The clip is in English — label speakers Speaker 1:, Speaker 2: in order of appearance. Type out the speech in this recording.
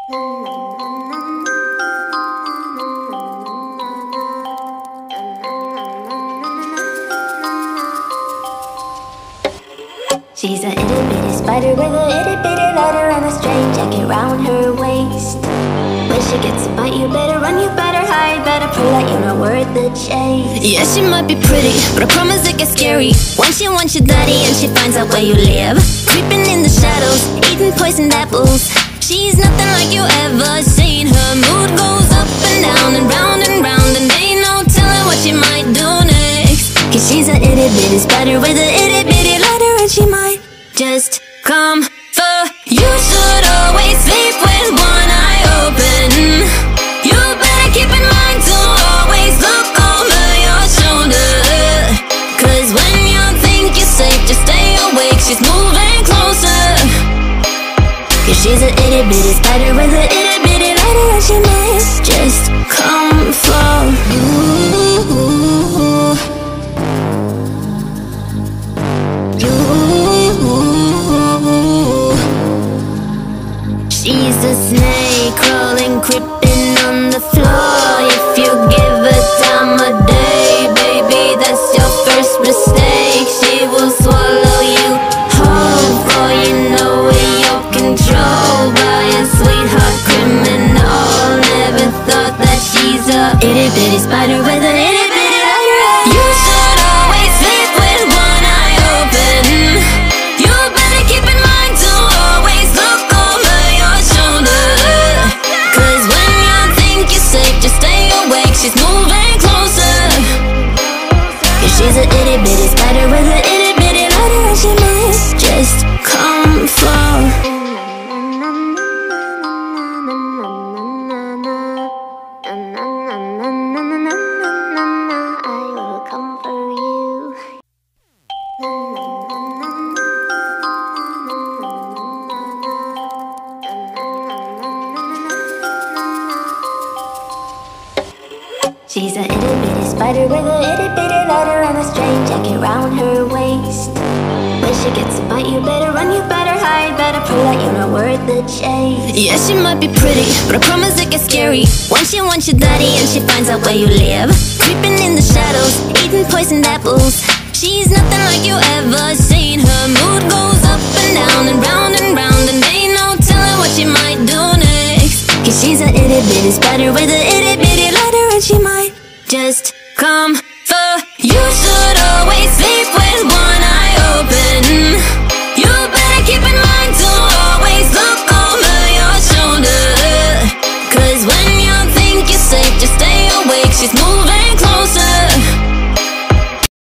Speaker 1: She's a itty bitty spider with a itty bitty letter and a string jacket round her waist. When she gets a bite, you better run, you better hide, better pray that you're not worth the chase.
Speaker 2: Yeah, she might be pretty, but I promise it gets scary when she wants your daddy and she finds out where you live. Creeping in the shadows, eating poisoned apples. She's nothing like you ever seen. Her mood goes up and down and round and round, and ain't no telling what she might do next. Cause she's a itty bitty spider with a itty bitty letter, and she might just come for you. Should always sleep with one eye open. You better keep in mind to always look over your shoulder. Cause when you think you're safe, just stay awake, she's moving closer. Cause she's a itty bitty spider with a itty bitty letter, and she might just come for you. She's a snake crawling, creeping on the floor. If you give her time of day, baby, that's your first mistake. She will swallow you whole, for you know it, you're controlled by a sweetheart criminal. Never thought that she's a itty bitty spider with a itty bitty letter. You should always sleep with one eye open. You better keep in mind to always look over your shoulder. Cause when you think you're safe, just stay awake, she's moving closer. Cause she's a itty bitty spider with a itty bitty letter, and she might just come for.
Speaker 1: She's a itty bitty spider with a itty bitty letter and a string jacket round her waist. When she gets a bite, you better run, you better hide, better pray that you're not worth the chase.
Speaker 2: Yeah, she might be pretty, but I promise it gets scary when she wants your daddy and she finds out where you live. Creeping in the shadows, eating poisoned apples. She's nothing like you ever seen. Her mood goes up and down and round, and ain't no telling what she might do next. Cause she's a itty bitty spider with a itty bitty letter, and she might just come